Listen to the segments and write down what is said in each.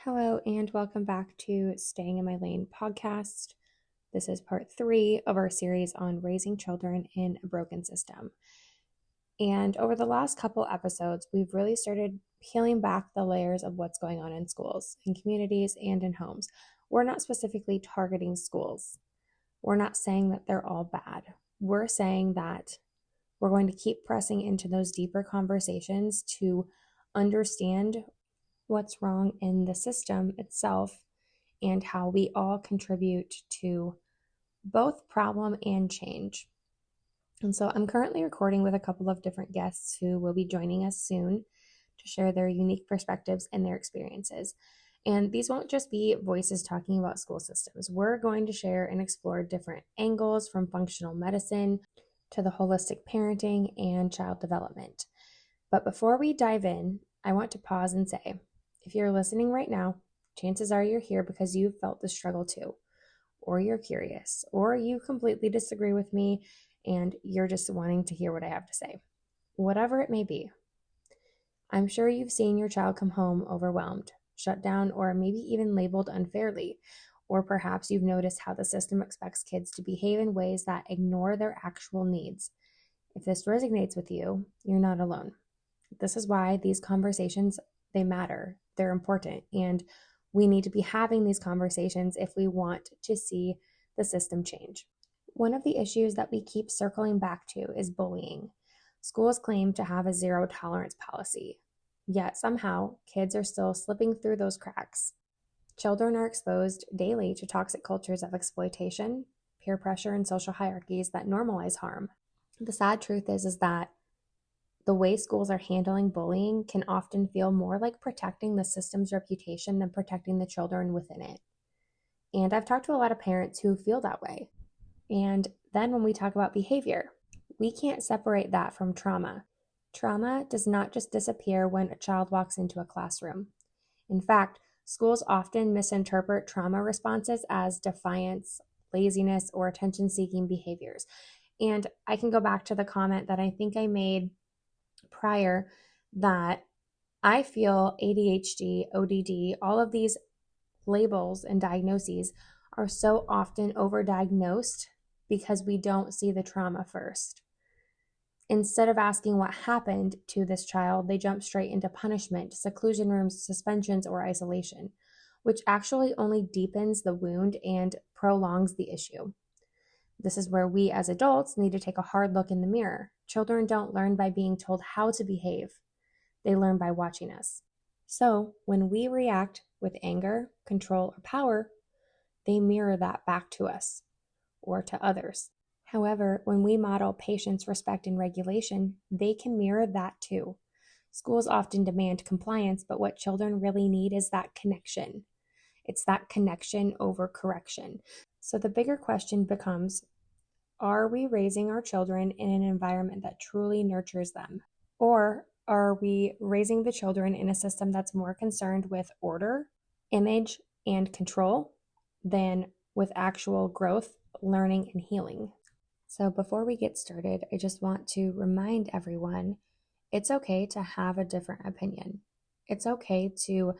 Hello, and welcome back to Staying in My Lane podcast. This is part 3 of our series on raising children in a broken system. And over the last couple episodes, we've really started peeling back the layers of what's going on in schools, in communities, and in homes. We're not specifically targeting schools. We're not saying that they're all bad. We're saying that we're going to keep pressing into those deeper conversations to understand what's wrong in the system itself and how we all contribute to both problem and change. And so I'm currently recording with a couple of different guests who will be joining us soon to share their unique perspectives and their experiences. And these won't just be voices talking about school systems. We're going to share and explore different angles from functional medicine to the holistic parenting and child development. But before we dive in, I want to pause and say, if you're listening right now, chances are you're here because you've felt the struggle too, or you're curious, or you completely disagree with me and you're just wanting to hear what I have to say. Whatever it may be, I'm sure you've seen your child come home overwhelmed, shut down, or maybe even labeled unfairly. Or perhaps you've noticed how the system expects kids to behave in ways that ignore their actual needs. If this resonates with you, you're not alone. This is why these conversations, they matter. They're important. And we need to be having these conversations if we want to see the system change. One of the issues that we keep circling back to is bullying. Schools claim to have a zero tolerance policy, yet somehow kids are still slipping through those cracks. Children are exposed daily to toxic cultures of exploitation, peer pressure, and social hierarchies that normalize harm. The sad truth is that the way schools are handling bullying can often feel more like protecting the system's reputation than protecting the children within it. And I've talked to a lot of parents who feel that way. And then when we talk about behavior, we can't separate that from trauma. Trauma does not just disappear when a child walks into a classroom. In fact, schools often misinterpret trauma responses as defiance, laziness, or attention-seeking behaviors. And I can go back to the comment that I think I made prior that I feel ADHD, ODD, all of these labels and diagnoses are so often overdiagnosed because we don't see the trauma first. Instead of asking what happened to this child, they jump straight into punishment, seclusion rooms, suspensions, or isolation, which actually only deepens the wound and prolongs the issue. This is where we as adults need to take a hard look in the mirror. Children don't learn by being told how to behave. They learn by watching us. So when we react with anger, control, or power, they mirror that back to us or to others. However, when we model patience, respect, and regulation, they can mirror that too. Schools often demand compliance, but what children really need is that connection. It's that connection over correction. So the bigger question becomes, are we raising our children in an environment that truly nurtures them? Or are we raising the children in a system that's more concerned with order, image, and control than with actual growth, learning, and healing? So before we get started, I just want to remind everyone, it's okay to have a different opinion. It's okay to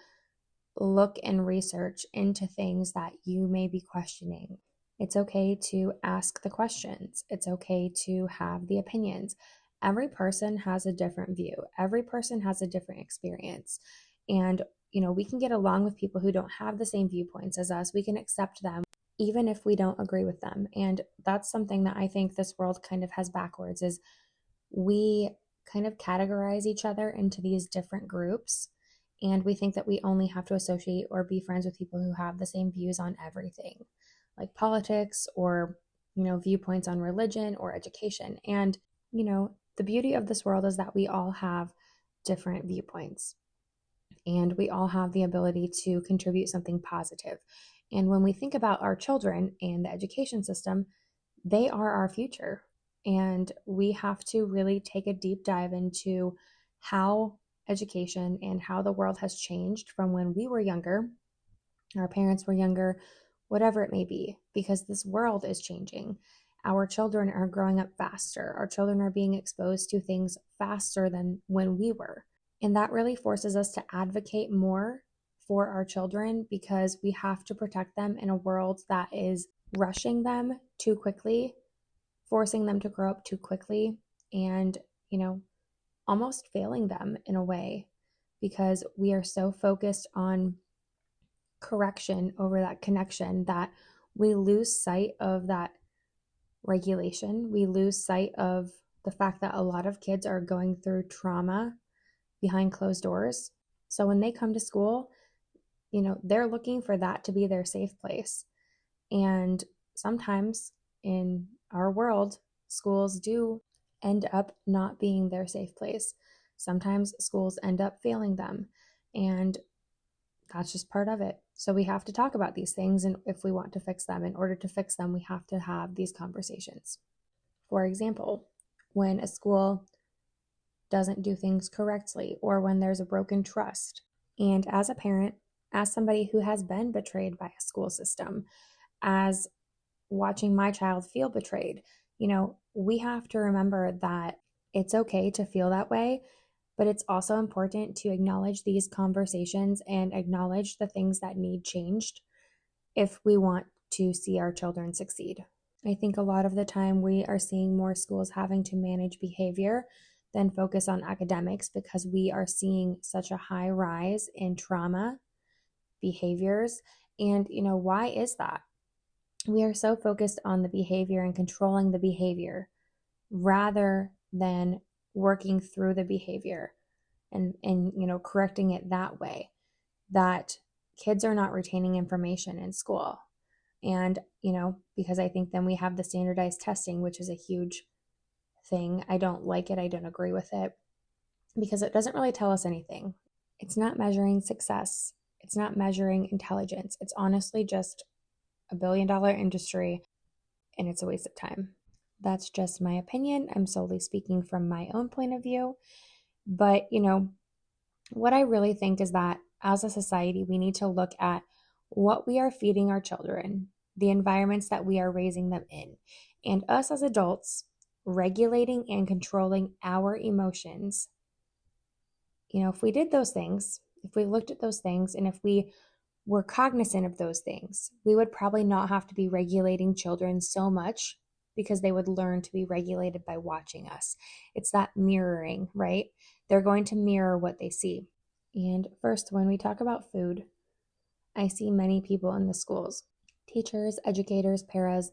look and research into things that you may be questioning. It's okay to ask the questions. It's okay to have the opinions. Every person has a different view. Every person has a different experience. And, we can get along with people who don't have the same viewpoints as us. We can accept them even if we don't agree with them. And that's something that I think this world kind of has backwards, is we kind of categorize each other into these different groups. And we think that we only have to associate or be friends with people who have the same views on everything, like politics or, viewpoints on religion or education. And, the beauty of this world is that we all have different viewpoints and we all have the ability to contribute something positive. And when we think about our children and the education system, they are our future. And we have to really take a deep dive into how education and how the world has changed from when we were younger, our parents were younger, whatever it may be, because this world is changing. Our children are growing up faster. Our children are being exposed to things faster than when we were. And that really forces us to advocate more for our children because we have to protect them in a world that is rushing them too quickly, forcing them to grow up too quickly, and, almost failing them in a way because we are so focused on correction over that connection that we lose sight of that regulation. We lose sight of the fact that a lot of kids are going through trauma behind closed doors. So when they come to school, they're looking for that to be their safe place. And sometimes in our world, schools do end up not being their safe place. Sometimes schools end up failing them. And that's just part of it. So we have to talk about these things. And if we want to fix them, in order to fix them, we have to have these conversations. For example, when a school doesn't do things correctly or when there's a broken trust. And as a parent, as somebody who has been betrayed by a school system, as watching my child feel betrayed, we have to remember that it's okay to feel that way, but it's also important to acknowledge these conversations and acknowledge the things that need changed if we want to see our children succeed. I think a lot of the time we are seeing more schools having to manage behavior than focus on academics because we are seeing such a high rise in trauma behaviors. And, why is that? We are so focused on the behavior and controlling the behavior rather than working through the behavior and correcting it that way, that kids are not retaining information in school. And, because I think then we have the standardized testing, which is a huge thing. I don't like it. I don't agree with it because it doesn't really tell us anything. It's not measuring success. It's not measuring intelligence. It's honestly just a billion-dollar industry, and it's a waste of time. That's just my opinion. I'm solely speaking from my own point of view. But, what I really think is that as a society, we need to look at what we are feeding our children, the environments that we are raising them in, and us as adults regulating and controlling our emotions. If we did those things, if we looked at those things, and if we were cognizant of those things, we would probably not have to be regulating children so much because they would learn to be regulated by watching us. It's that mirroring, right? They're going to mirror what they see. And first, when we talk about food, I see many people in the schools, teachers, educators, paras,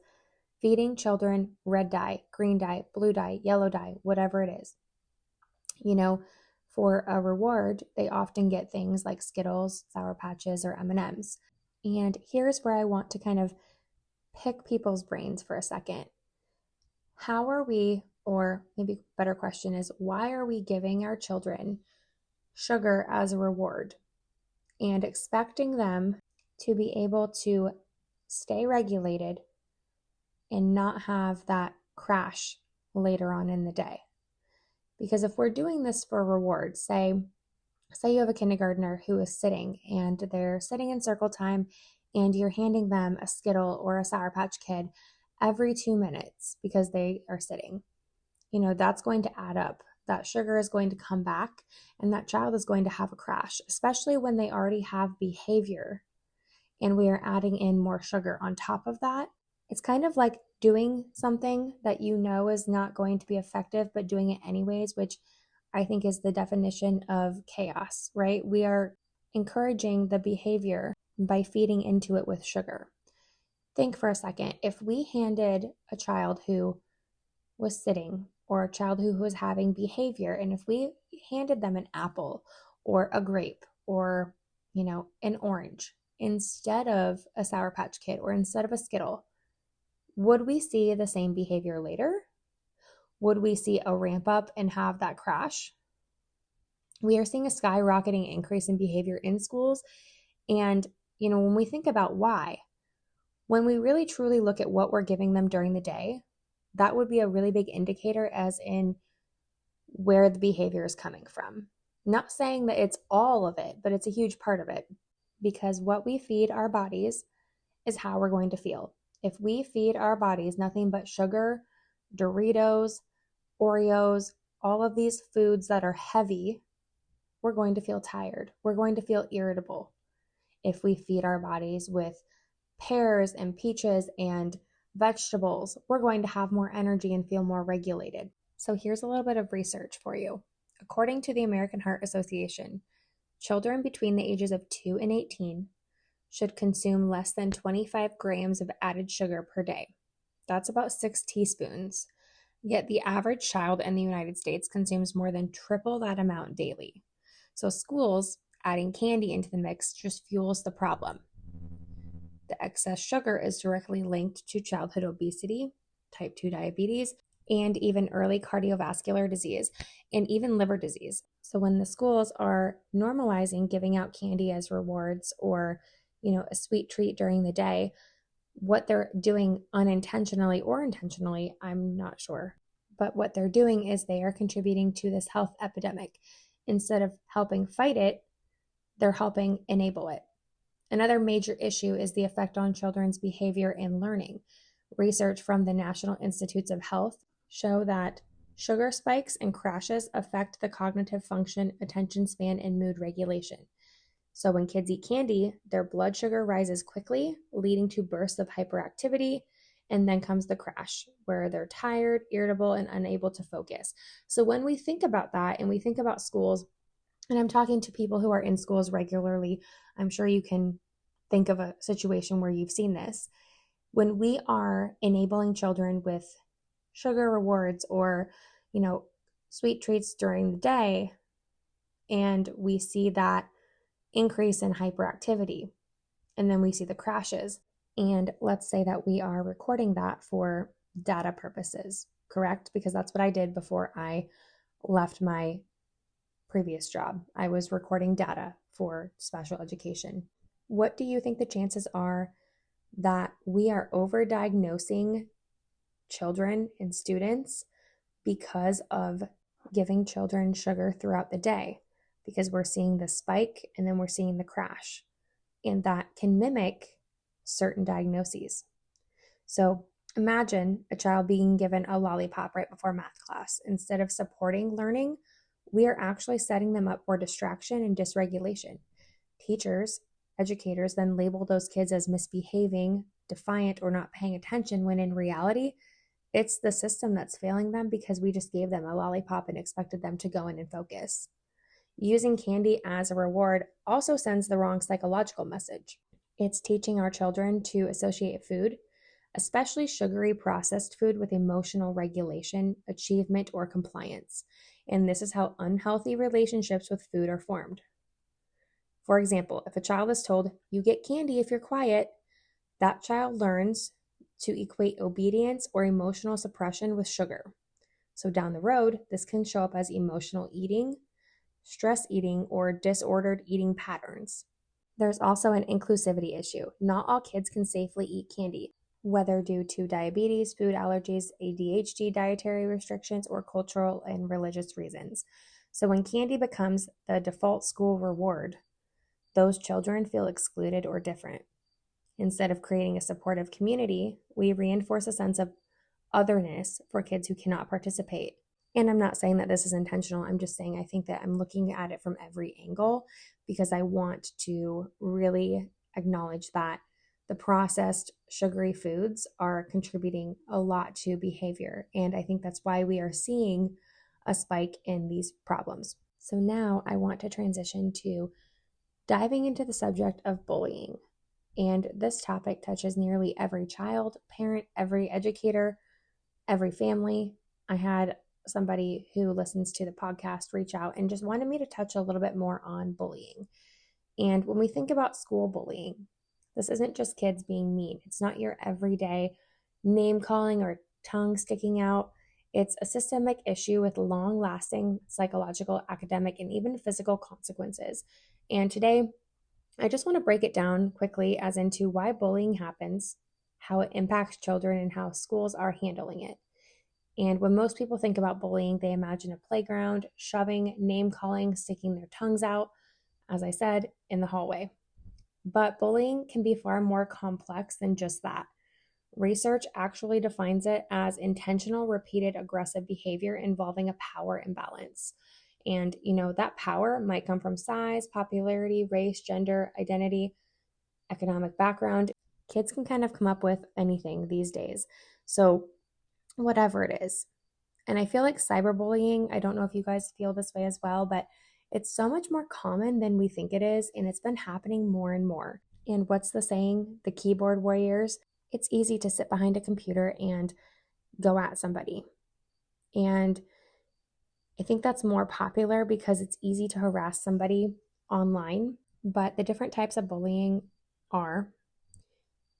feeding children red dye, green dye, blue dye, yellow dye, whatever it is. For a reward, they often get things like Skittles, Sour Patches, or M&Ms. And here's where I want to kind of pick people's brains for a second. How are we, or maybe a better question is, why are we giving our children sugar as a reward and expecting them to be able to stay regulated and not have that crash later on in the day? Because if we're doing this for rewards, say you have a kindergartner who is sitting and they're sitting in circle time and you're handing them a Skittle or a Sour Patch Kid every 2 minutes because they are sitting, that's going to add up. That sugar is going to come back and that child is going to have a crash, especially when they already have behavior and we are adding in more sugar on top of that. It's kind of like doing something that is not going to be effective, but doing it anyways, which I think is the definition of chaos, right? We are encouraging the behavior by feeding into it with sugar. Think for a second, if we handed a child who was sitting or a child who was having behavior, and if we handed them an apple or a grape or, an orange instead of a Sour Patch Kid or instead of a Skittle, would we see the same behavior later? Would we see a ramp up and have that crash? We are seeing a skyrocketing increase in behavior in schools. And, when we think about why, when we really truly look at what we're giving them during the day, that would be a really big indicator as in where the behavior is coming from. Not saying that it's all of it, but it's a huge part of it, because what we feed our bodies is how we're going to feel. If we feed our bodies nothing but sugar, Doritos, Oreos, all of these foods that are heavy, we're going to feel tired. We're going to feel irritable. if we feed our bodies with pears and peaches and vegetables, we're going to have more energy and feel more regulated. So here's a little bit of research for you. According to the American Heart Association, children between the ages of 2 and 18 should consume less than 25 grams of added sugar per day. That's about 6 teaspoons. Yet the average child in the United States consumes more than triple that amount daily. So schools adding candy into the mix just fuels the problem. The excess sugar is directly linked to childhood obesity, type 2 diabetes, and even early cardiovascular disease, and even liver disease. So when the schools are normalizing giving out candy as rewards or, a sweet treat during the day, what they're doing unintentionally or intentionally, I'm not sure. But what they're doing is they are contributing to this health epidemic. Instead of helping fight it, they're helping enable it. Another major issue is the effect on children's behavior and learning. Research from the National Institutes of Health show that sugar spikes and crashes affect the cognitive function, attention span, and mood regulation. So when kids eat candy, their blood sugar rises quickly, leading to bursts of hyperactivity, and then comes the crash, where they're tired, irritable, and unable to focus. So when we think about that and we think about schools, and I'm talking to people who are in schools regularly, I'm sure you can think of a situation where you've seen this. When we are enabling children with sugar rewards or, sweet treats during the day, and we see that increase in hyperactivity, and then we see the crashes, and let's say that we are recording that for data purposes, correct? Because that's what I did before I left my previous job. I was recording data for special education. What do you think the chances are that we are overdiagnosing children and students because of giving children sugar throughout the day? Because we're seeing the spike and then we're seeing the crash, and that can mimic certain diagnoses. So imagine a child being given a lollipop right before math class. Instead of supporting learning, we are actually setting them up for distraction and dysregulation. Teachers, educators then label those kids as misbehaving, defiant, or not paying attention, when in reality, it's the system that's failing them because we just gave them a lollipop and expected them to go in and focus. Using candy as a reward also sends the wrong psychological message. It's teaching our children to associate food, especially sugary processed food, with emotional regulation, achievement, or compliance. And this is how unhealthy relationships with food are formed. For example, if a child is told, "You get candy if you're quiet," that child learns to equate obedience or emotional suppression with sugar. So down the road, this can show up as emotional eating, stress eating, or disordered eating patterns. There's also an inclusivity issue. Not all kids can safely eat candy, whether due to diabetes, food allergies, ADHD, dietary restrictions, or cultural and religious reasons. So when candy becomes the default school reward, those children feel excluded or different. Instead of creating a supportive community, we reinforce a sense of otherness for kids who cannot participate. And I'm not saying that this is intentional. I'm just saying I think that I'm looking at it from every angle because I want to really acknowledge that the processed sugary foods are contributing a lot to behavior. And I think that's why we are seeing a spike in these problems. So now I want to transition to diving into the subject of bullying. And this topic touches nearly every child, parent, every educator, every family. I had somebody who listens to the podcast reach out and just wanted me to touch a little bit more on bullying. And when we think about school bullying, this isn't just kids being mean. It's not your everyday name calling or tongue sticking out. It's a systemic issue with long-lasting psychological, academic, and even physical consequences. And today, I just want to break it down quickly as into why bullying happens, how it impacts children, and how schools are handling it. And when most people think about bullying, they imagine a playground, shoving, name-calling, sticking their tongues out, as I said, in the hallway. But bullying can be far more complex than just that. Research actually defines it as intentional, repeated, aggressive behavior involving a power imbalance. And, that power might come from size, popularity, race, gender, identity, economic background. Kids can kind of come up with anything these days. So whatever it is. And I feel like cyberbullying, I don't know if you guys feel this way as well, but it's so much more common than we think it is. And it's been happening more and more. And what's the saying? The keyboard warriors. It's easy to sit behind a computer and go at somebody. And I think that's more popular because it's easy to harass somebody online. But the different types of bullying are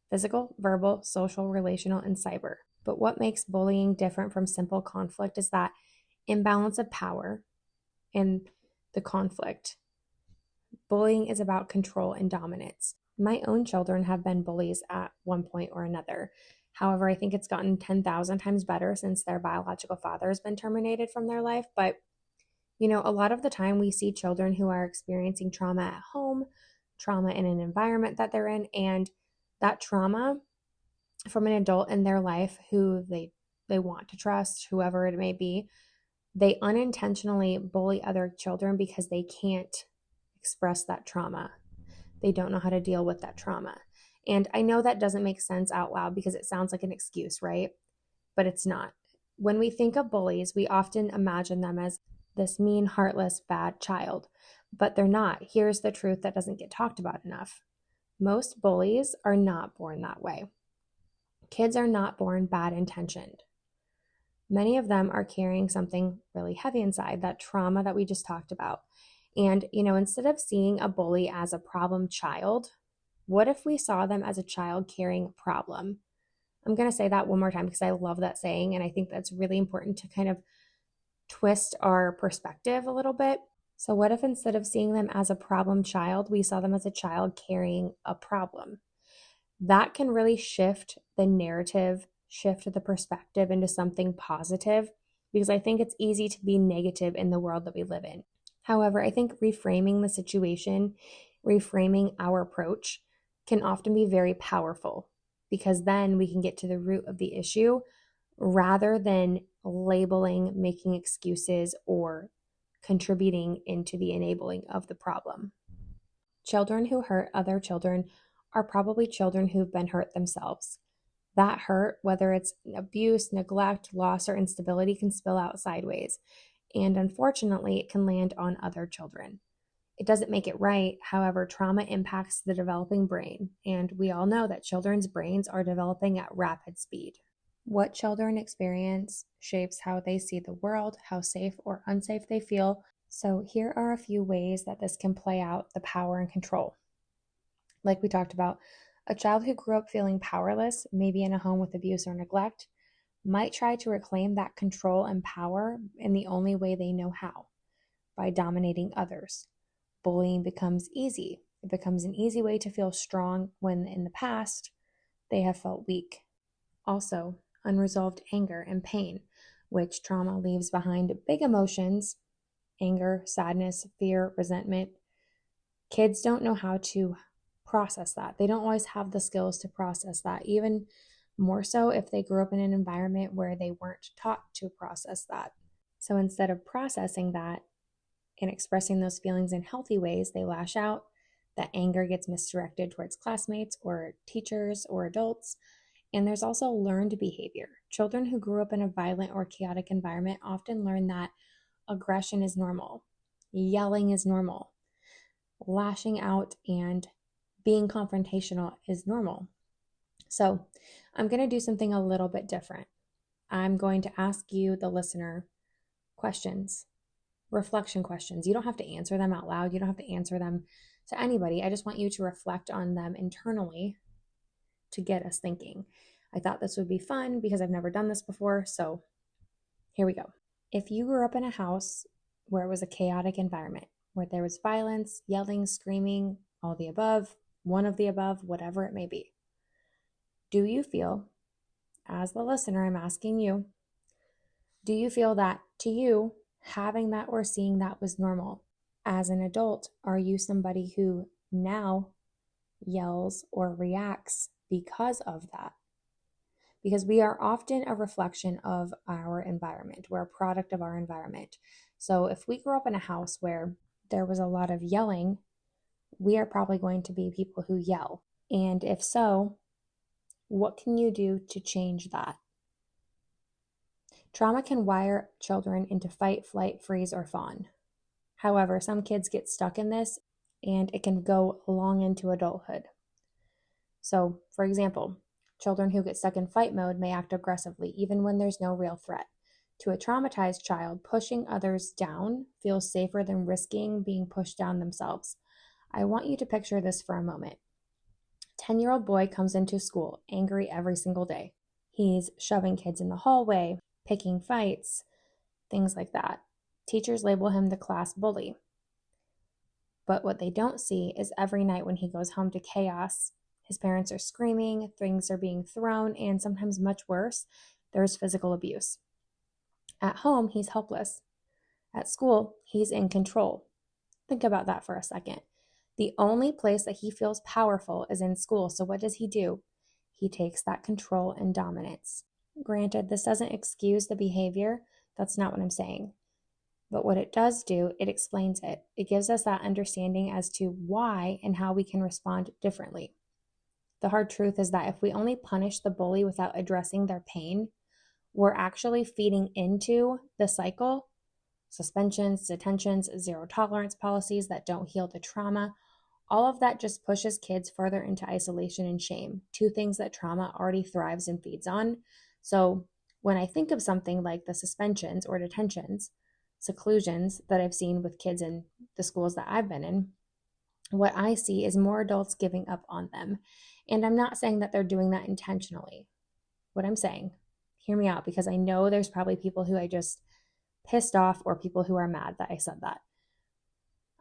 physical, verbal, social, relational, and cyber. But what makes bullying different from simple conflict is that imbalance of power and the conflict. Bullying is about control and dominance. My own children have been bullies at one point or another. However, I think it's gotten 10,000 times better since their biological father has been terminated from their life. But, a lot of the time we see children who are experiencing trauma at home, trauma in an environment that they're in, and that trauma from an adult in their life who they want to trust, whoever it may be, they unintentionally bully other children because they can't express that trauma. They don't know how to deal with that trauma. And I know that doesn't make sense out loud because it sounds like an excuse, right? But it's not. When we think of bullies, we often imagine them as this mean, heartless, bad child, but they're not. Here's the truth that doesn't get talked about enough. Most bullies are not born that way. Kids are not born bad intentioned. Many of them are carrying something really heavy inside, that trauma that we just talked about. And, instead of seeing a bully as a problem child, what if we saw them as a child carrying a problem? I'm going to say that one more time because I love that saying. And I think that's really important to kind of twist our perspective a little bit. So what if instead of seeing them as a problem child, we saw them as a child carrying a problem? That can really shift the narrative, shift the perspective into something positive, because I think it's easy to be negative in the world that we live in. However, I think reframing the situation, reframing our approach can often be very powerful, because then we can get to the root of the issue rather than labeling, making excuses, or contributing into the enabling of the problem. Children who hurt other children are probably children who've been hurt themselves. That hurt, whether it's abuse, neglect, loss, or instability, can spill out sideways. And unfortunately, it can land on other children. It doesn't make it right. However, trauma impacts the developing brain. And we all know that children's brains are developing at rapid speed. What children experience shapes how they see the world, how safe or unsafe they feel. So here are a few ways that this can play out the power and control. Like we talked about, a child who grew up feeling powerless, maybe in a home with abuse or neglect, might try to reclaim that control and power in the only way they know how, by dominating others. Bullying becomes easy. It becomes an easy way to feel strong when in the past they have felt weak. Also, unresolved anger and pain, which trauma leaves behind big emotions: anger, sadness, fear, resentment. Kids don't know how to process that. They don't always have the skills to process that, even more so if they grew up in an environment where they weren't taught to process that. So instead of processing that and expressing those feelings in healthy ways, they lash out. That anger gets misdirected towards classmates or teachers or adults. And there's also learned behavior. Children who grew up in a violent or chaotic environment often learn that aggression is normal, yelling is normal, lashing out and being confrontational is normal. So I'm going to do something a little bit different. I'm going to ask you, the listener, questions, reflection questions. You don't have to answer them out loud. You don't have to answer them to anybody. I just want you to reflect on them internally to get us thinking. I thought this would be fun because I've never done this before. So here we go. If you grew up in a house where it was a chaotic environment, where there was violence, yelling, screaming, all the above, one of the above, whatever it may be, do you feel, as the listener, I'm asking you, do you feel that to you, having that or seeing that was normal? As an adult, are you somebody who now yells or reacts because of that? Because we are often a reflection of our environment. We're a product of our environment. So if we grew up in a house where there was a lot of yelling, we are probably going to be people who yell. And if so, what can you do to change that? Trauma can wire children into fight, flight, freeze, or fawn. However, some kids get stuck in this and it can go long into adulthood. So, for example, children who get stuck in fight mode may act aggressively even when there's no real threat. To a traumatized child, pushing others down feels safer than risking being pushed down themselves. I want you to picture this for a moment. 10-year-old boy comes into school angry every single day. He's shoving kids in the hallway, picking fights, things like that. Teachers label him the class bully. But what they don't see is every night when he goes home to chaos, his parents are screaming, things are being thrown, and sometimes much worse, there's physical abuse. At home, he's helpless. At school, he's in control. Think about that for a second. The only place that he feels powerful is in school. So what does he do? He takes that control and dominance. Granted, this doesn't excuse the behavior. That's not what I'm saying. But what it does do, it explains it. It gives us that understanding as to why and how we can respond differently. The hard truth is that if we only punish the bully without addressing their pain, we're actually feeding into the cycle. Suspensions, detentions, zero tolerance policies that don't heal the trauma. All of that just pushes kids further into isolation and shame, two things that trauma already thrives and feeds on. So when I think of something like the suspensions or detentions, seclusions that I've seen with kids in the schools that I've been in, what I see is more adults giving up on them. And I'm not saying that they're doing that intentionally. What I'm saying, hear me out, because I know there's probably people who I just pissed off or people who are mad that I said that.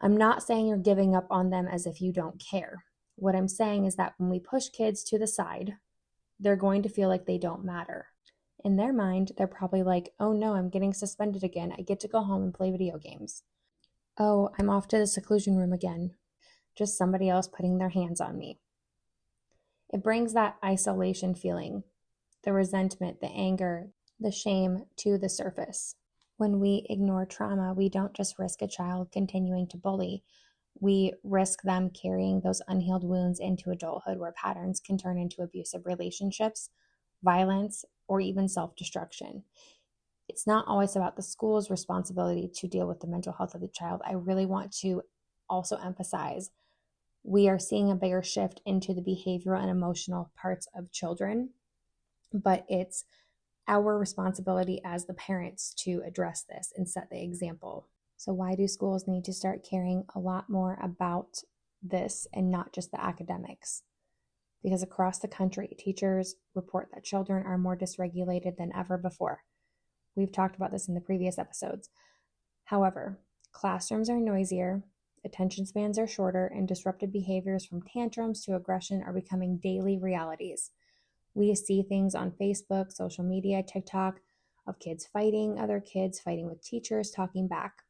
I'm not saying you're giving up on them as if you don't care. What I'm saying is that when we push kids to the side, they're going to feel like they don't matter. In their mind, they're probably like, oh no, I'm getting suspended again. I get to go home and play video games. Oh, I'm off to the seclusion room again. Just somebody else putting their hands on me. It brings that isolation feeling, the resentment, the anger, the shame to the surface. When we ignore trauma, we don't just risk a child continuing to bully. We risk them carrying those unhealed wounds into adulthood where patterns can turn into abusive relationships, violence, or even self-destruction. It's not always about the school's responsibility to deal with the mental health of the child. I really want to also emphasize we are seeing a bigger shift into the behavioral and emotional parts of children, but it's our responsibility as the parents to address this and set the example. So why do schools need to start caring a lot more about this and not just the academics? Because across the country, teachers report that children are more dysregulated than ever before. We've talked about this in the previous episodes. However, classrooms are noisier, attention spans are shorter, and disruptive behaviors from tantrums to aggression are becoming daily realities. We see things on Facebook, social media, TikTok of kids fighting other kids, fighting with teachers, talking back.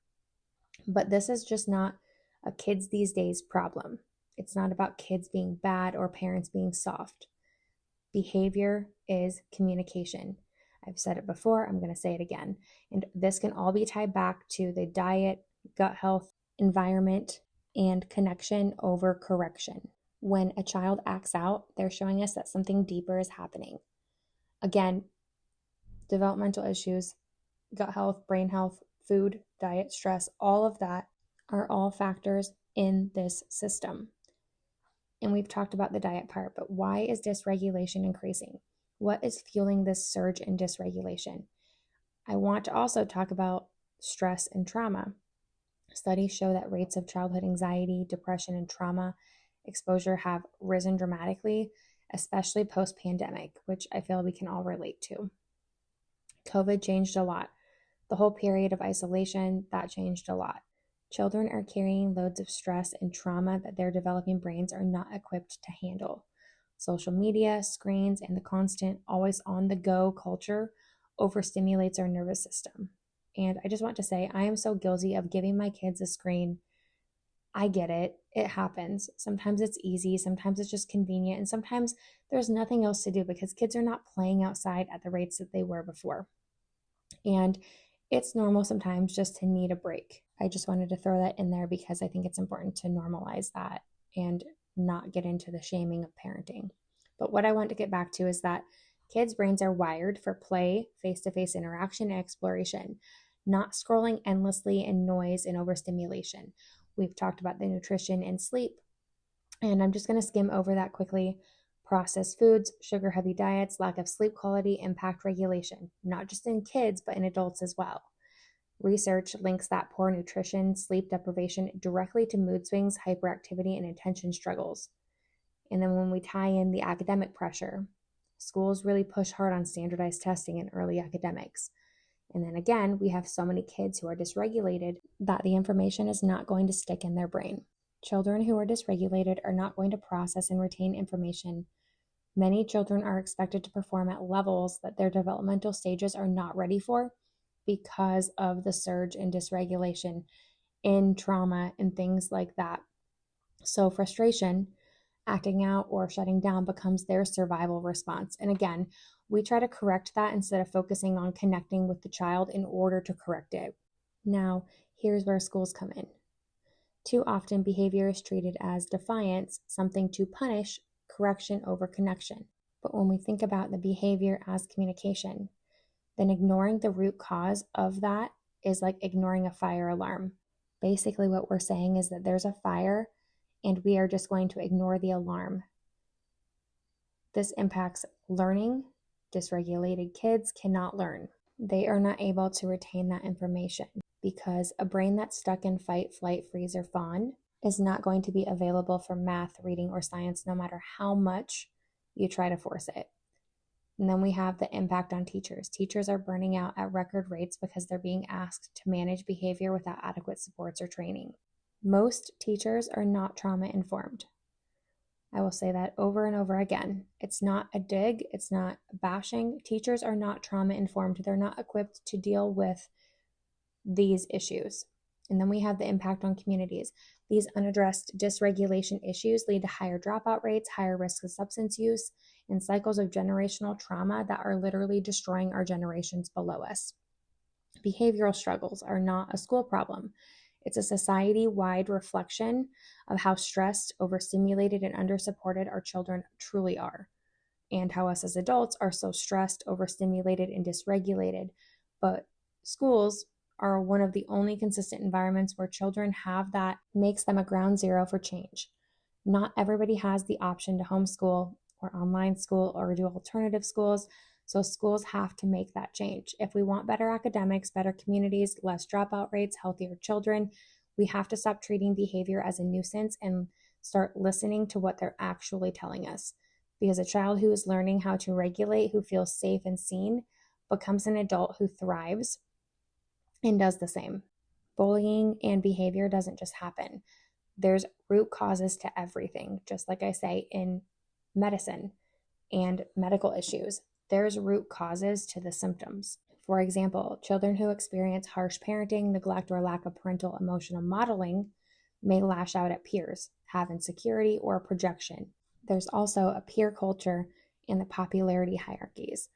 But this is just not a kids these days problem. It's not about kids being bad or parents being soft. Behavior is communication. I've said it before, I'm going to say it again. And this can all be tied back to the diet, gut health, environment, and connection over correction. When a child acts out, they're showing us that something deeper is happening. Again, developmental issues, gut health, brain health, food, diet, stress, all of that are all factors in this system. And we've talked about the diet part, but why is dysregulation increasing? What is fueling this surge in dysregulation? I want to also talk about stress and trauma. Studies show that rates of childhood anxiety, depression, and trauma exposure have risen dramatically, especially post-pandemic, which I feel we can all relate to. COVID changed a lot. The whole period of isolation, that changed a lot. Children are carrying loads of stress and trauma that their developing brains are not equipped to handle. Social media, screens, and the constant always on the go culture overstimulates our nervous system. And I just want to say, I am so guilty of giving my kids a screen. I get it. It happens. Sometimes it's easy. Sometimes it's just convenient. And sometimes there's nothing else to do because kids are not playing outside at the rates that they were before. And it's normal sometimes just to need a break. I just wanted to throw that in there because I think it's important to normalize that and not get into the shaming of parenting. But what I want to get back to is that kids' brains are wired for play, face-to-face interaction, and exploration, not scrolling endlessly and noise and overstimulation. We've talked about the nutrition and sleep, and I'm just going to skim over that quickly. Processed foods, sugar-heavy diets, lack of sleep quality impact regulation, not just in kids, but in adults as well. Research links that poor nutrition, sleep deprivation directly to mood swings, hyperactivity, and attention struggles. And then when we tie in the academic pressure, schools really push hard on standardized testing in early academics. And then again, we have so many kids who are dysregulated that the information is not going to stick in their brain. Children who are dysregulated are not going to process and retain information. Many children are expected to perform at levels that their developmental stages are not ready for because of the surge in dysregulation, in trauma, and things like that. So frustration, acting out, or shutting down becomes their survival response. And again, we try to correct that instead of focusing on connecting with the child in order to correct it. Now, here's where schools come in. Too often, behavior is treated as defiance, something to punish, correction over connection. But when we think about the behavior as communication, then ignoring the root cause of that is like ignoring a fire alarm. Basically, what we're saying is that there's a fire and we are just going to ignore the alarm. This impacts learning. Dysregulated kids cannot learn. They are not able to retain that information because a brain that's stuck in fight, flight, freeze, or fawn is not going to be available for math, reading, or science no matter how much you try to force it. And then we have the impact on teachers. Teachers are burning out at record rates because they're being asked to manage behavior without adequate supports or training. Most teachers are not trauma informed. I will say that over and over again. It's not a dig, it's not bashing. Teachers are not trauma informed. They're not equipped to deal with these issues. And then we have the impact on communities. These unaddressed dysregulation issues lead to higher dropout rates, higher risk of substance use, and cycles of generational trauma that are literally destroying our generations below us. Behavioral struggles are not a school problem. It's a society-wide reflection of how stressed, overstimulated, and undersupported our children truly are, and how us as adults are so stressed, overstimulated, and dysregulated. But schools are one of the only consistent environments where children have that makes them a ground zero for change. Not everybody has the option to homeschool or online school or do alternative schools, so schools have to make that change. If we want better academics, better communities, less dropout rates, healthier children, we have to stop treating behavior as a nuisance and start listening to what they're actually telling us. Because a child who is learning how to regulate, who feels safe and seen, becomes an adult who thrives and does the same. Bullying and behavior doesn't just happen. There's root causes to everything. Just like I say in medicine and medical issues, there's root causes to the symptoms. For example, children who experience harsh parenting, neglect, or lack of parental emotional modeling may lash out at peers, have insecurity or projection. There's also a peer culture and the popularity hierarchies.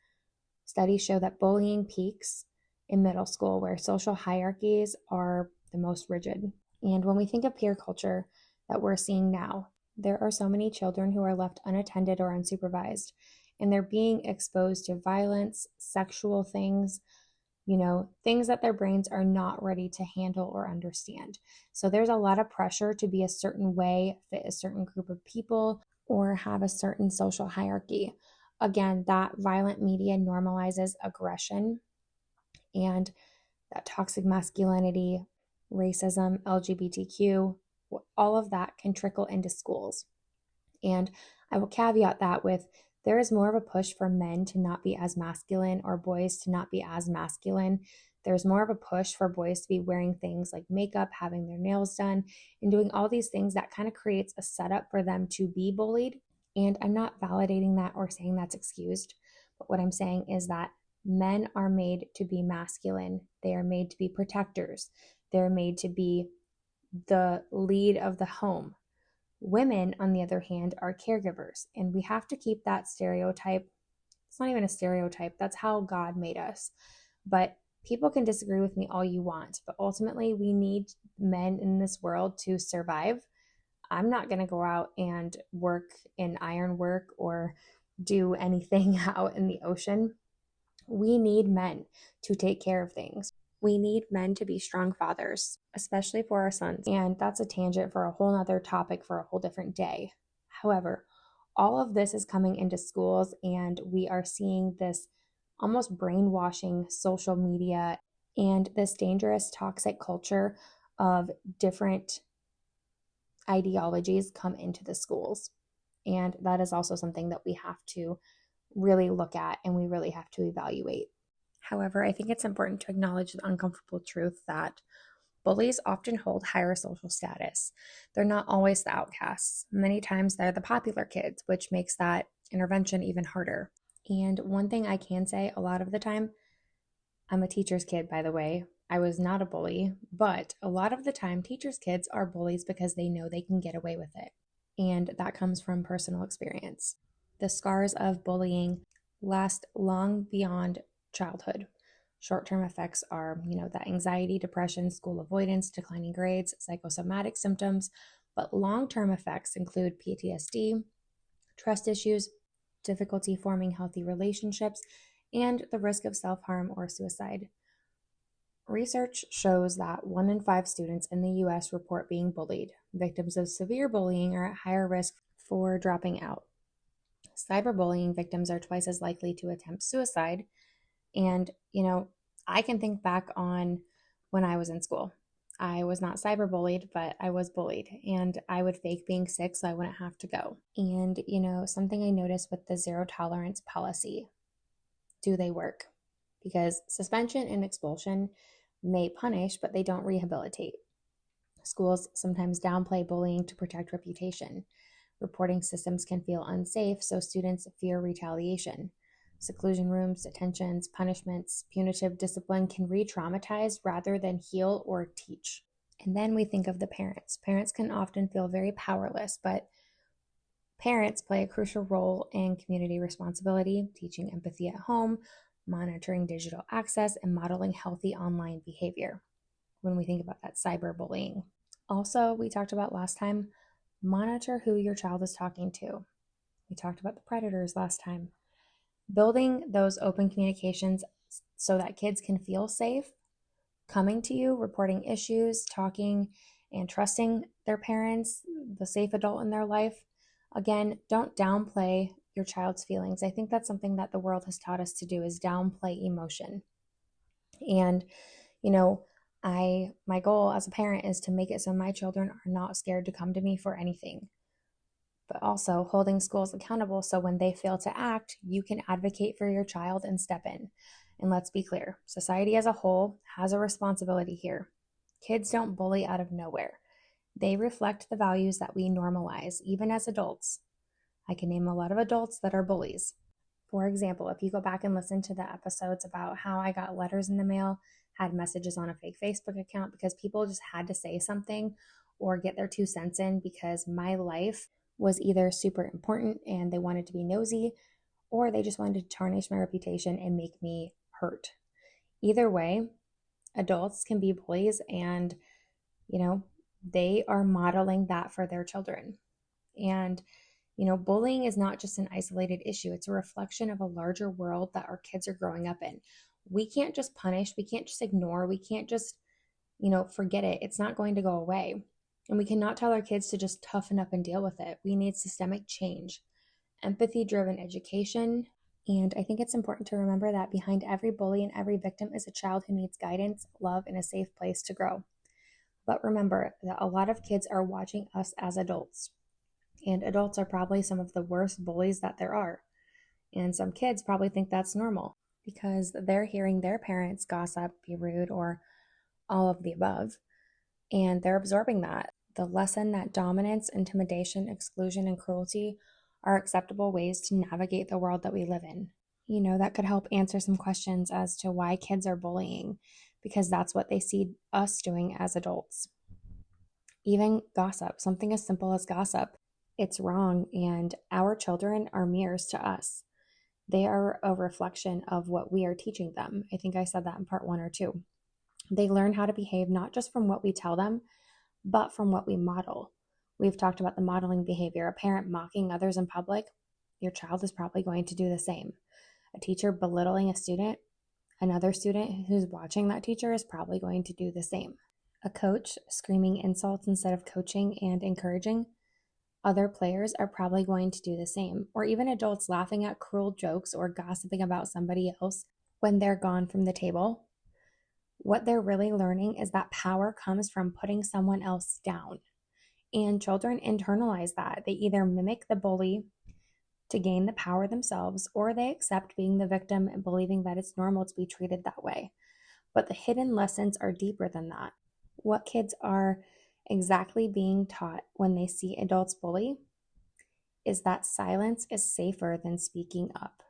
Studies show that bullying peaks in middle school, where social hierarchies are the most rigid. And when we think of peer culture that we're seeing now, there are so many children who are left unattended or unsupervised, and they're being exposed to violence, sexual things, things that their brains are not ready to handle or understand. So there's a lot of pressure to be a certain way, fit a certain group of people, or have a certain social hierarchy. Again, that violent media normalizes aggression and that toxic masculinity, racism, LGBTQ, all of that can trickle into schools. And I will caveat that with there is more of a push for men to not be as masculine or boys to not be as masculine. There's more of a push for boys to be wearing things like makeup, having their nails done, and doing all these things that kind of creates a setup for them to be bullied. And I'm not validating that or saying that's excused, but what I'm saying is that men are made to be masculine. They are made to be protectors. They're made to be the lead of the home. Women, on the other hand, are caregivers, and we have to keep that stereotype. It's not even a stereotype. That's how God made us. But people can disagree with me all you want, but ultimately we need men in this world to survive. I'm not going to go out and work in iron work or do anything out in the ocean. We need men to take care of things. We need men to be strong fathers, especially for our sons. And that's a tangent for a whole nother topic for a whole different day. However, all of this is coming into schools, and we are seeing this almost brainwashing social media and this dangerous, toxic culture of different ideologies come into the schools. And that is also something that we have to really look at and we really have to evaluate. However, I think it's important to acknowledge the uncomfortable truth that bullies often hold higher social status. They're not always the outcasts. Many times they're the popular kids, which makes that intervention even harder. And one thing I can say a lot of the time, I'm a teacher's kid, by the way. I was not a bully, but a lot of the time, teachers' kids are bullies because they know they can get away with it. And that comes from personal experience. The scars of bullying last long beyond childhood. Short-term effects are, that anxiety, depression, school avoidance, declining grades, psychosomatic symptoms, but long-term effects include PTSD, trust issues, difficulty forming healthy relationships, and the risk of self-harm or suicide. Research shows that 1 in 5 students in the U.S. report being bullied. Victims of severe bullying are at higher risk for dropping out. Cyberbullying victims are twice as likely to attempt suicide. And, I can think back on when I was in school. I was not cyberbullied, but I was bullied, and I would fake being sick so I wouldn't have to go. And, something I noticed with the zero tolerance policy, do they work? Because suspension and expulsion may punish, but they don't rehabilitate. Schools sometimes downplay bullying to protect reputation. Reporting systems can feel unsafe, so students fear retaliation. Seclusion rooms, detentions, punishments, punitive discipline can re-traumatize rather than heal or teach. And then we think of the parents. Parents can often feel very powerless, but parents play a crucial role in community responsibility, teaching empathy at home, monitoring digital access, and modeling healthy online behavior when we think about that cyberbullying. Also, we talked about last time, monitor who your child is talking to. We talked about the predators last time. Building those open communications so that kids can feel safe coming to you, reporting issues, talking, and trusting their parents, the safe adult in their life. Again, don't downplay your child's feelings. I think that's something that the world has taught us to do, is downplay emotion. And, my goal as a parent is to make it so my children are not scared to come to me for anything. But also holding schools accountable so when they fail to act, you can advocate for your child and step in. And let's be clear, society as a whole has a responsibility here. Kids don't bully out of nowhere. They reflect the values that we normalize, even as adults. I can name a lot of adults that are bullies. For example, if you go back and listen to the episodes about how I got letters in the mail, had messages on a fake Facebook account because people just had to say something or get their 2 cents in because my life was either super important and they wanted to be nosy, or they just wanted to tarnish my reputation and make me hurt. Either way, adults can be bullies, and, they are modeling that for their children. And, bullying is not just an isolated issue. It's a reflection of a larger world that our kids are growing up in. We can't just punish. We can't just ignore. We can't just, forget it. It's not going to go away. And we cannot tell our kids to just toughen up and deal with it. We need systemic change, empathy-driven education. And I think it's important to remember that behind every bully and every victim is a child who needs guidance, love, and a safe place to grow. But remember that a lot of kids are watching us as adults. And adults are probably some of the worst bullies that there are. And some kids probably think that's normal because they're hearing their parents gossip, be rude, or all of the above. And they're absorbing that. The lesson that dominance, intimidation, exclusion, and cruelty are acceptable ways to navigate the world that we live in. That could help answer some questions as to why kids are bullying, because that's what they see us doing as adults. Even gossip, something as simple as gossip, it's wrong, and our children are mirrors to us. They are a reflection of what we are teaching them. I think I said that in part 1 or 2. They learn how to behave not just from what we tell them, but from what we model. We've talked about the modeling behavior. A parent mocking others in public, your child is probably going to do the same. A teacher belittling a student, another student who's watching that teacher is probably going to do the same. A coach screaming insults instead of coaching and encouraging, other players are probably going to do the same. Or even adults laughing at cruel jokes or gossiping about somebody else when they're gone from the table. What they're really learning is that power comes from putting someone else down. And children internalize that. They either mimic the bully to gain the power themselves, or they accept being the victim and believing that it's normal to be treated that way. But the hidden lessons are deeper than that. What kids are exactly being taught when they see adults bully is that silence is safer than speaking up.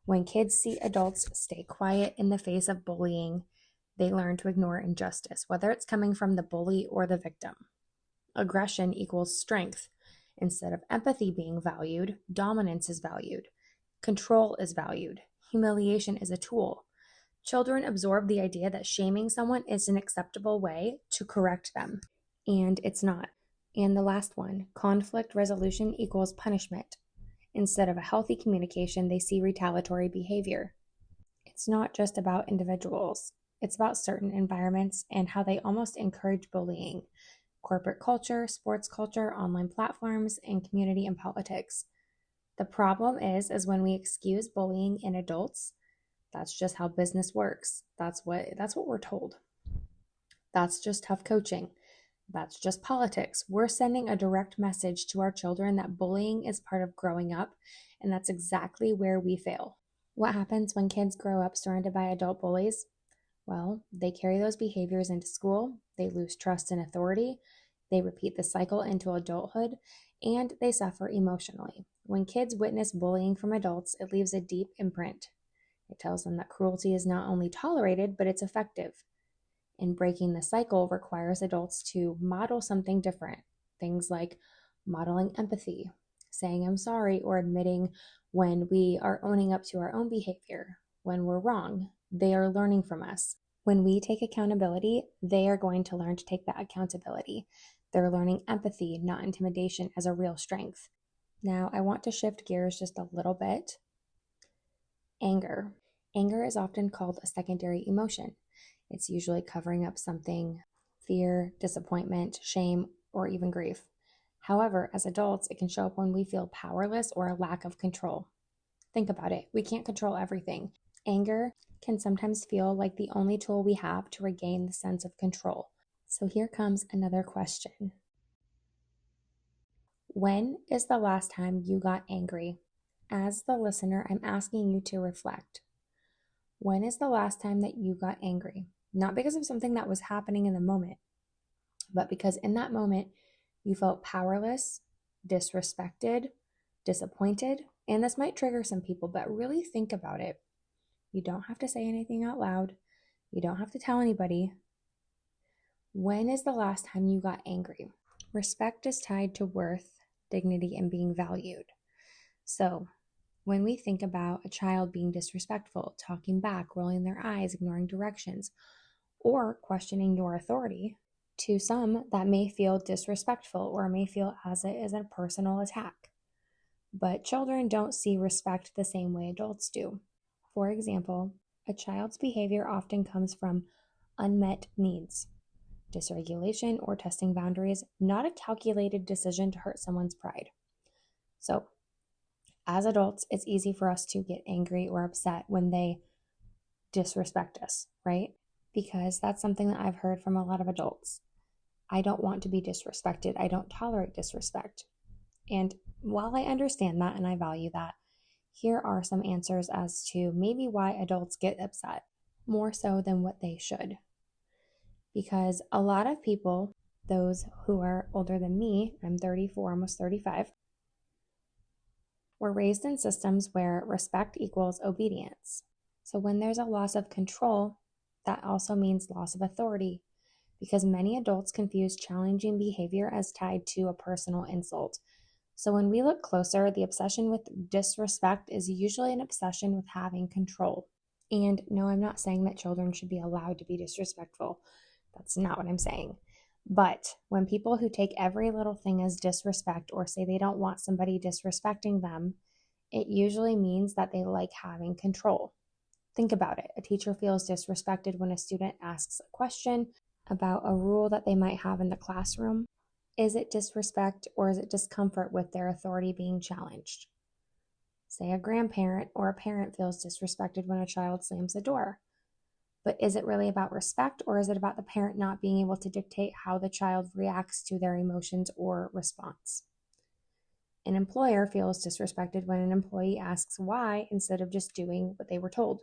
When kids see adults stay quiet in the face of bullying, they learn to ignore injustice, whether it's coming from the bully or the victim. Aggression equals strength. Instead of empathy being valued, dominance is valued. Control is valued. Humiliation is a tool. Children absorb the idea that shaming someone is an acceptable way to correct them, and it's not. And the last one, conflict resolution equals punishment. Instead of a healthy communication, they see retaliatory behavior. It's not just about individuals. It's about certain environments and how they almost encourage bullying. Corporate culture, sports culture, online platforms, and community and politics. The problem is when we excuse bullying in adults, that's just how business works. That's what we're told. That's just tough coaching. That's just politics. We're sending a direct message to our children that bullying is part of growing up, and that's exactly where we fail. What happens when kids grow up surrounded by adult bullies? Well, they carry those behaviors into school, they lose trust in authority, they repeat the cycle into adulthood, and they suffer emotionally. When kids witness bullying from adults, it leaves a deep imprint. It tells them that cruelty is not only tolerated, but it's effective. And breaking the cycle requires adults to model something different. Things like modeling empathy, saying I'm sorry, or admitting when we are owning up to our own behavior. When we're wrong, they are learning from us. When we take accountability, they are going to learn to take that accountability. They're learning empathy, not intimidation, as a real strength. Now, I want to shift gears just a little bit. Anger. Anger is often called a secondary emotion. It's usually covering up something, fear, disappointment, shame, or even grief. However, as adults, it can show up when we feel powerless or a lack of control. Think about it. We can't control everything. Anger can sometimes feel like the only tool we have to regain the sense of control. So here comes another question. When is the last time you got angry? As the listener, I'm asking you to reflect. When is the last time that you got angry? Not because of something that was happening in the moment, but because in that moment you felt powerless, disrespected, disappointed, and this might trigger some people, but really think about it. You don't have to say anything out loud. You don't have to tell anybody. When is the last time you got angry? Respect is tied to worth, dignity, and being valued. So when we think about a child being disrespectful, talking back, rolling their eyes, ignoring directions, or questioning your authority, to some that may feel disrespectful or may feel as it is a personal attack. But children don't see respect the same way adults do. For example, a child's behavior often comes from unmet needs, dysregulation, or testing boundaries, not a calculated decision to hurt someone's pride. So, as adults, it's easy for us to get angry or upset when they disrespect us, right? Because that's something that I've heard from a lot of adults. I don't want to be disrespected. I don't tolerate disrespect. And while I understand that and I value that, here are some answers as to maybe why adults get upset, more so than what they should. Because a lot of people, those who are older than me, I'm 34, almost 35, were raised in systems where respect equals obedience. So when there's a loss of control, that also means loss of authority, because many adults confuse challenging behavior as tied to a personal insult. So when we look closer, the obsession with disrespect is usually an obsession with having control. And no, I'm not saying that children should be allowed to be disrespectful. That's not what I'm saying. But when people who take every little thing as disrespect or say they don't want somebody disrespecting them, it usually means that they like having control. Think about it. A teacher feels disrespected when a student asks a question about a rule that they might have in the classroom. Is it disrespect or is it discomfort with their authority being challenged? Say a grandparent or a parent feels disrespected when a child slams a door. But is it really about respect, or is it about the parent not being able to dictate how the child reacts to their emotions or response? An employer feels disrespected when an employee asks why instead of just doing what they were told.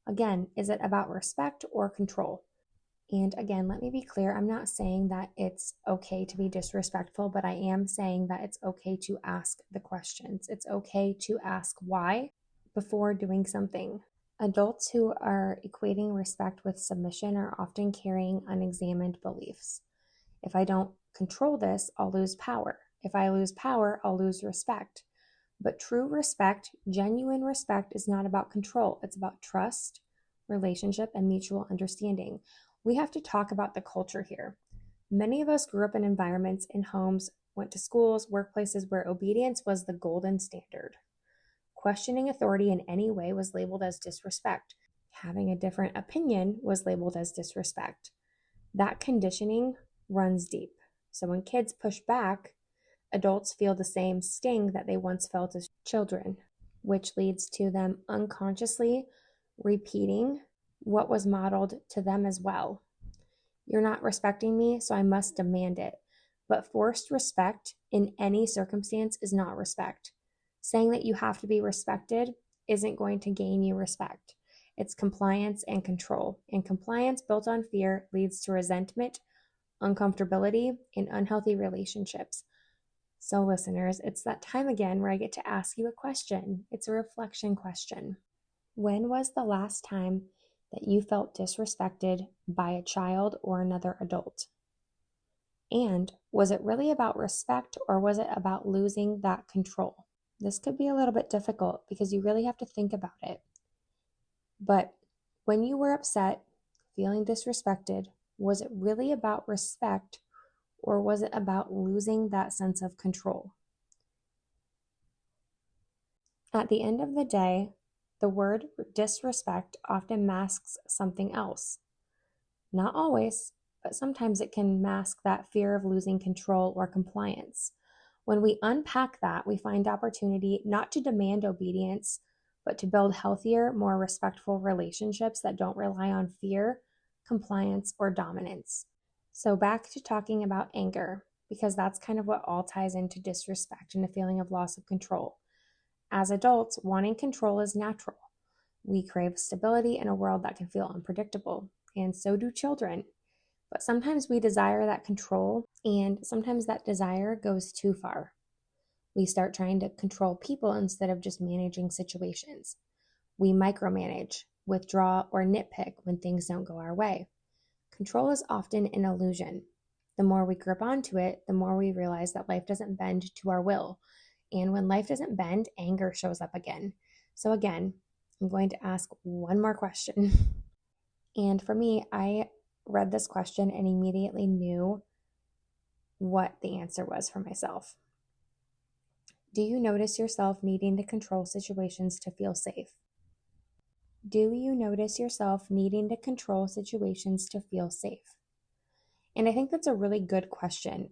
Again, is it about respect or control? And again, let me be clear, I'm not saying that it's okay to be disrespectful, but I am saying that it's okay to ask the questions. It's okay to ask why before doing something. Adults who are equating respect with submission are often carrying unexamined beliefs. If I don't control this, I'll lose power. If I lose power, I'll lose respect. But true respect, genuine respect, is not about control. It's about trust, relationship, and mutual understanding. We have to talk about the culture here. Many of us grew up in environments, in homes, went to schools, workplaces where obedience was the golden standard. Questioning authority in any way was labeled as disrespect. Having a different opinion was labeled as disrespect. That conditioning runs deep. So when kids push back, adults feel the same sting that they once felt as children, which leads to them unconsciously repeating what was modeled to them as well. You're not respecting me, so I must demand it. But forced respect in any circumstance is not respect. Saying that you have to be respected isn't going to gain you respect. It's compliance and control. And compliance built on fear leads to resentment, uncomfortability, and unhealthy relationships. So listeners, it's that time again where I get to ask you a question. It's a reflection question. When was the last time that you felt disrespected by a child or another adult? And was it really about respect, or was it about losing that control? This could be a little bit difficult because you really have to think about it. But when you were upset, feeling disrespected, was it really about respect, or was it about losing that sense of control? At the end of the day, the word disrespect often masks something else. Not always, but sometimes it can mask that fear of losing control or compliance. When we unpack that, we find opportunity not to demand obedience, but to build healthier, more respectful relationships that don't rely on fear, compliance, or dominance. So back to talking about anger, because that's kind of what all ties into disrespect and a feeling of loss of control. As adults, wanting control is natural. We crave stability in a world that can feel unpredictable, and so do children. But sometimes we desire that control, and sometimes that desire goes too far. We start trying to control people instead of just managing situations. We micromanage, withdraw, or nitpick when things don't go our way. Control is often an illusion. The more we grip onto it, the more we realize that life doesn't bend to our will. And when life doesn't bend, anger shows up again. So again, I'm going to ask one more question. And for me, I read this question and immediately knew what the answer was for myself. Do you notice yourself needing to control situations to feel safe? Do you notice yourself needing to control situations to feel safe? And I think that's a really good question.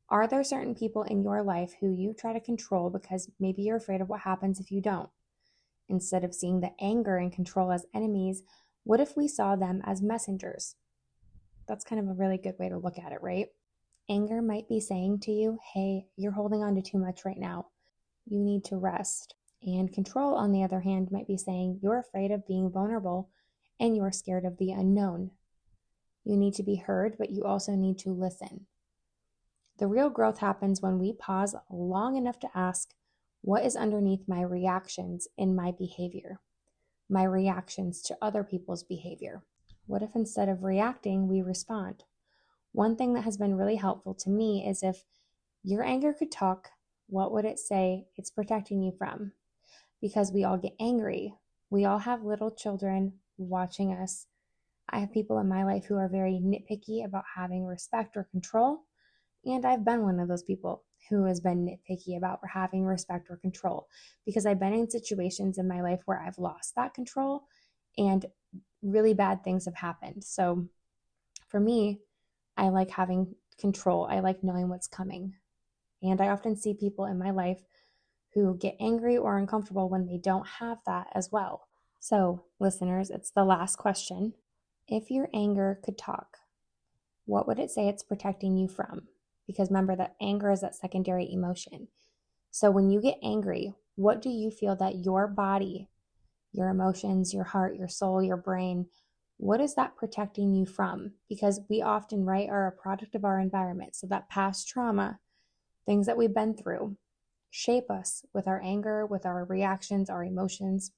Are there certain people in your life who you try to control because maybe you're afraid of what happens if you don't? Instead of seeing the anger and control as enemies, what if we saw them as messengers? That's kind of a really good way to look at it, right? Anger might be saying to you, hey, you're holding on to too much right now. You need to rest. And control, on the other hand, might be saying you're afraid of being vulnerable and you're scared of the unknown. You need to be heard, but you also need to listen. The real growth happens when we pause long enough to ask, what is underneath my reactions in my behavior? My reactions to other people's behavior? What if instead of reacting, we respond? One thing that has been really helpful to me is if your anger could talk, what would it say it's protecting you from? Because we all get angry. We all have little children watching us I have people in my life who are very nitpicky about having respect or control, and I've been one of those people who has been nitpicky about having respect or control because I've been in situations in my life where I've lost that control and really bad things have happened. So for me, I like having control. I like knowing what's coming. And I often see people in my life who get angry or uncomfortable when they don't have that as well. So, listeners, it's the last question. If your anger could talk, what would it say it's protecting you from? Because remember that anger is that secondary emotion. So when you get angry, what do you feel that your body, your emotions, your heart, your soul, your brain, what is that protecting you from? Because we often, right, are a product of our environment. So that past trauma, things that we've been through, shape us with our anger, with our reactions, our emotions.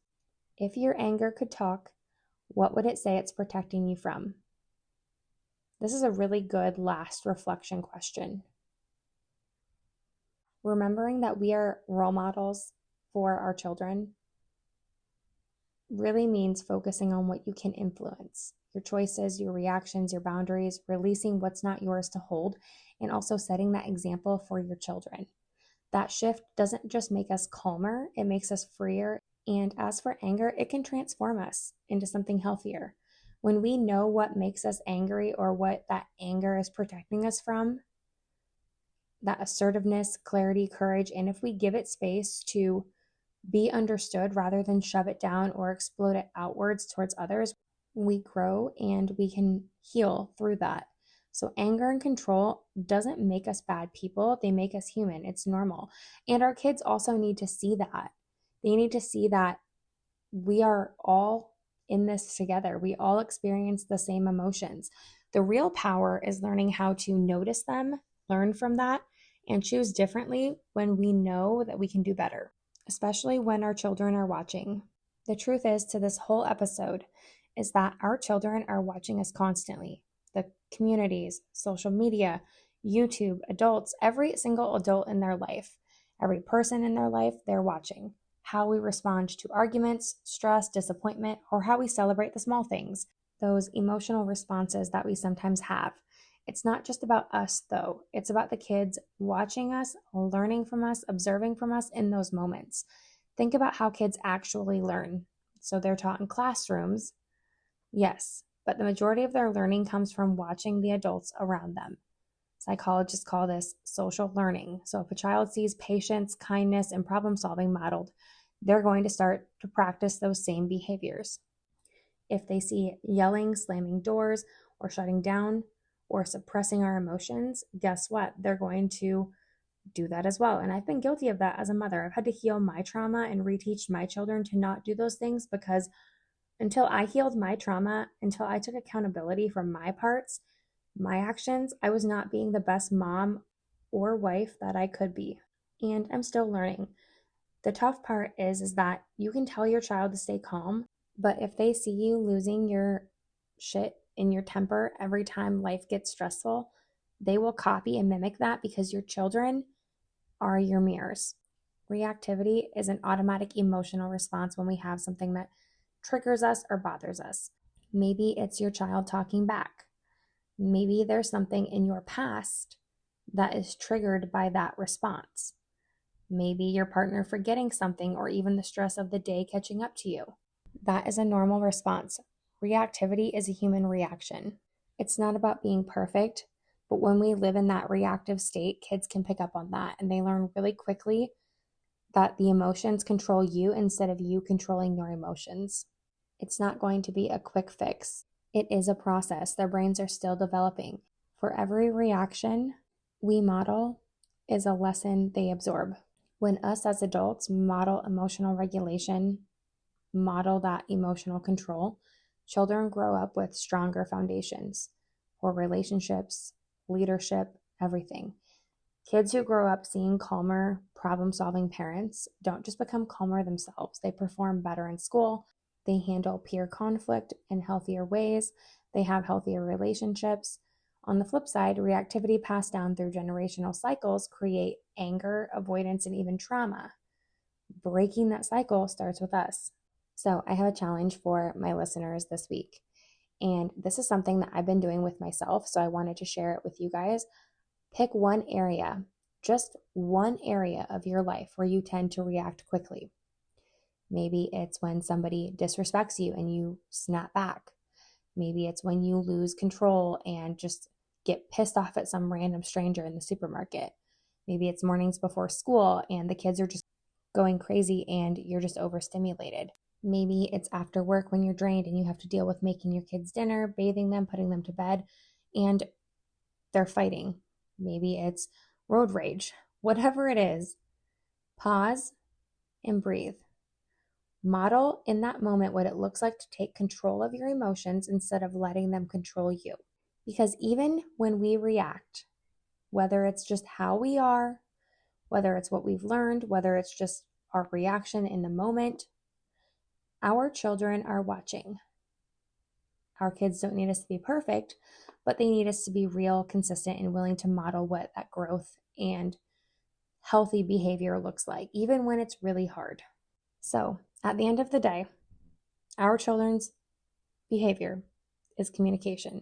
If your anger could talk, what would it say it's protecting you from? This is a really good last reflection question. Remembering that we are role models for our children really means focusing on what you can influence. Your choices, your reactions, your boundaries, releasing what's not yours to hold, and also setting that example for your children. That shift doesn't just make us calmer, it makes us freer. And as for anger, it can transform us into something healthier. When we know what makes us angry or what that anger is protecting us from, that assertiveness, clarity, courage, and if we give it space to be understood rather than shove it down or explode it outwards towards others, we grow and we can heal through that. So anger and control doesn't make us bad people. They make us human. It's normal. And our kids also need to see that. They need to see that we are all in this together. We all experience the same emotions. The real power is learning how to notice them, learn from that, and choose differently when we know that we can do better, especially when our children are watching. The truth is to this whole episode is that our children are watching us constantly. The communities, social media, YouTube, adults, every single adult in their life, every person in their life, they're watching. How we respond to arguments, stress, disappointment, or how we celebrate the small things, those emotional responses that we sometimes have. It's not just about us, though. It's about the kids watching us, learning from us, observing from us in those moments. Think about how kids actually learn. So they're taught in classrooms, yes, but the majority of their learning comes from watching the adults around them. Psychologists call this social learning. So if a child sees patience, kindness, and problem solving modeled, they're going to start to practice those same behaviors. If they see yelling, slamming doors, or shutting down, or suppressing our emotions, guess what? They're going to do that as well. And I've been guilty of that as a mother. I've had to heal my trauma and reteach my children to not do those things because until I healed my trauma, until I took accountability for my parts, my actions, I was not being the best mom or wife that I could be. And I'm still learning. The tough part is that you can tell your child to stay calm, but if they see you losing your shit in your temper every time life gets stressful, they will copy and mimic that because your children are your mirrors. Reactivity is an automatic emotional response when we have something that triggers us or bothers us. Maybe it's your child talking back. Maybe there's something in your past that is triggered by that response. Maybe your partner forgetting something or even the stress of the day catching up to you. That is a normal response. Reactivity is a human reaction. It's not about being perfect, but when we live in that reactive state, kids can pick up on that and they learn really quickly that the emotions control you instead of you controlling your emotions. It's not going to be a quick fix. It is a process. Their brains are still developing. For every reaction we model is a lesson they absorb. When us as adults model emotional regulation, model that emotional control, children grow up with stronger foundations for relationships, leadership, everything. Kids who grow up seeing calmer, problem-solving parents don't just become calmer themselves. They perform better in school. They handle peer conflict in healthier ways. They have healthier relationships. On the flip side, reactivity passed down through generational cycles create anger, avoidance, and even trauma. Breaking that cycle starts with us. So I have a challenge for my listeners this week. And this is something that I've been doing with myself, so I wanted to share it with you guys. Pick one area, just one area of your life where you tend to react quickly. Maybe it's when somebody disrespects you and you snap back. Maybe it's when you lose control and just get pissed off at some random stranger in the supermarket. Maybe it's mornings before school and the kids are just going crazy and you're just overstimulated. Maybe it's after work when you're drained and you have to deal with making your kids dinner, bathing them, putting them to bed, and they're fighting. Maybe it's road rage. Whatever it is, pause and breathe. Model in that moment what it looks like to take control of your emotions instead of letting them control you. Because even when we react, whether it's just how we are, whether it's what we've learned, whether it's just our reaction in the moment, our children are watching. Our kids don't need us to be perfect, but they need us to be real, consistent, and willing to model what that growth and healthy behavior looks like, even when it's really hard. So, at the end of the day, our children's behavior is communication.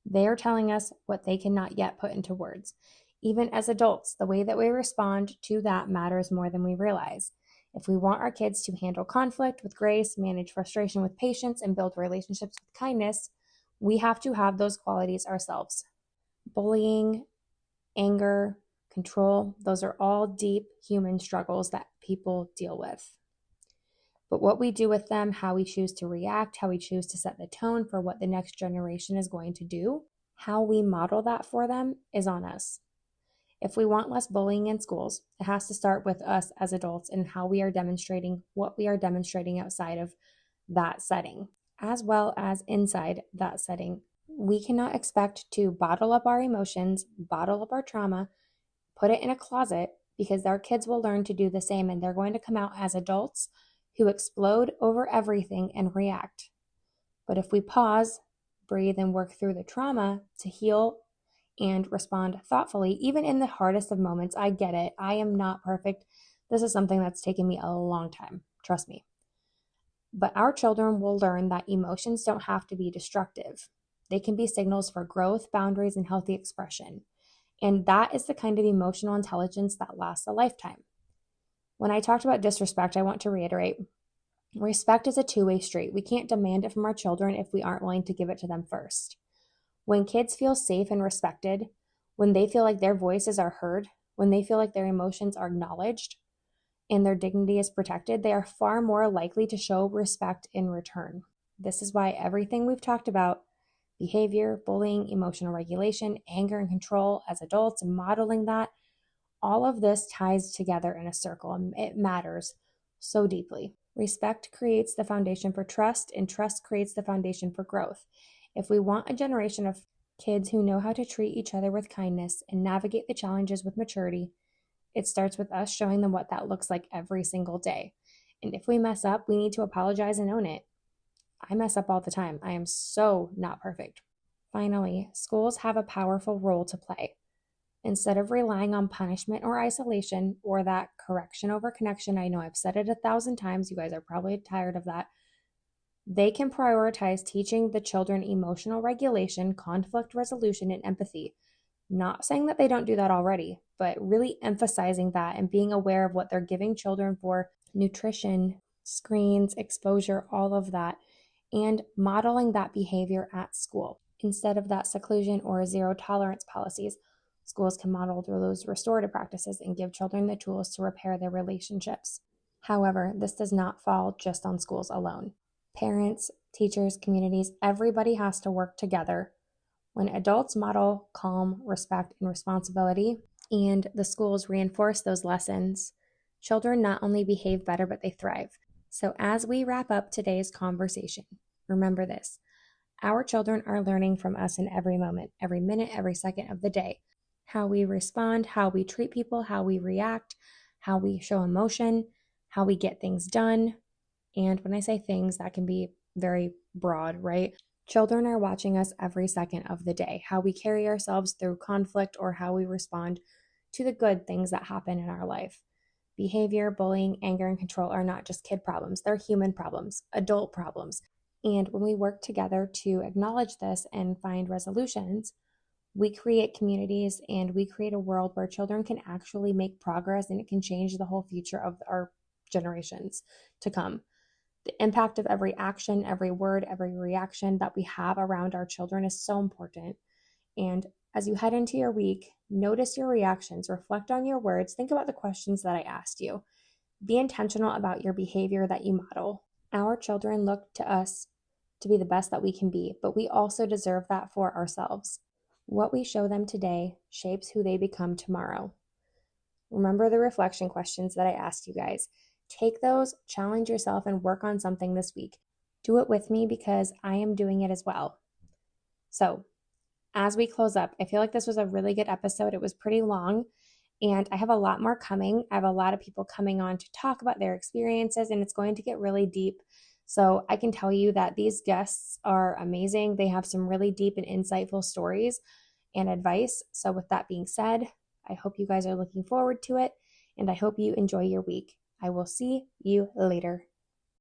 They are telling us what they cannot yet put into words. Even as adults, the way that we respond to that matters more than we realize. If we want our kids to handle conflict with grace, manage frustration with patience, and build relationships with kindness, we have to have those qualities ourselves. Bullying, anger, control, those are all deep human struggles that people deal with. But what we do with them, how we choose to react, how we choose to set the tone for what the next generation is going to do, how we model that for them is on us. If we want less bullying in schools, it has to start with us as adults and how we are demonstrating what we are demonstrating outside of that setting, as well as inside that setting. We cannot expect to bottle up our emotions, bottle up our trauma, put it in a closet, because our kids will learn to do the same and they're going to come out as adults who explode over everything and react. But if we pause, breathe, and work through the trauma to heal and respond thoughtfully, even in the hardest of moments, I get it. I am not perfect. This is something that's taken me a long time. Trust me. But our children will learn that emotions don't have to be destructive. They can be signals for growth, boundaries, and healthy expression. And that is the kind of emotional intelligence that lasts a lifetime. When I talked about disrespect, I want to reiterate, respect is a two-way street. We can't demand it from our children if we aren't willing to give it to them first. When kids feel safe and respected, when they feel like their voices are heard, when they feel like their emotions are acknowledged and their dignity is protected, they are far more likely to show respect in return. This is why everything we've talked about, behavior, bullying, emotional regulation, anger and control as adults, and modeling that, all of this ties together in a circle, and it matters so deeply. Respect creates the foundation for trust, and trust creates the foundation for growth. If we want a generation of kids who know how to treat each other with kindness and navigate the challenges with maturity, it starts with us showing them what that looks like every single day. And if we mess up, we need to apologize and own it. I mess up all the time. I am so not perfect. Finally, schools have a powerful role to play. Instead of relying on punishment or isolation or that correction over connection, I know I've said it 1,000 times, you guys are probably tired of that, they can prioritize teaching the children emotional regulation, conflict resolution, and empathy. Not saying that they don't do that already, but really emphasizing that and being aware of what they're giving children for nutrition, screens, exposure, all of that, and modeling that behavior at school. Instead of that seclusion or zero tolerance policies, schools can model through those restorative practices and give children the tools to repair their relationships. However, this does not fall just on schools alone. Parents, teachers, communities, everybody has to work together. When adults model calm, respect, and responsibility, and the schools reinforce those lessons, children not only behave better, but they thrive. So as we wrap up today's conversation, remember this. Our children are learning from us in every moment, every minute, every second of the day. How we respond, how we treat people, how we react, how we show emotion, how we get things done. And when I say things, that can be very broad, right? Children are watching us every second of the day, how we carry ourselves through conflict or how we respond to the good things that happen in our life. Behavior, bullying, anger, and control are not just kid problems. They're human problems, adult problems. And when we work together to acknowledge this and find resolutions, we create communities and we create a world where children can actually make progress, and it can change the whole future of our generations to come. The impact of every action, every word, every reaction that we have around our children is so important. And as you head into your week, notice your reactions, reflect on your words, think about the questions that I asked you. Be intentional about your behavior that you model. Our children look to us to be the best that we can be, but we also deserve that for ourselves. What we show them today shapes who they become tomorrow. Remember the reflection questions that I asked you guys. Take those, challenge yourself, and work on something this week. Do it with me because I am doing it as well. So, as we close up, I feel like this was a really good episode. It was pretty long, and I have a lot more coming. I have a lot of people coming on to talk about their experiences, and it's going to get really deep. So I can tell you that these guests are amazing. They have some really deep and insightful stories and advice. So with that being said, I hope you guys are looking forward to it, and I hope you enjoy your week. I will see you later.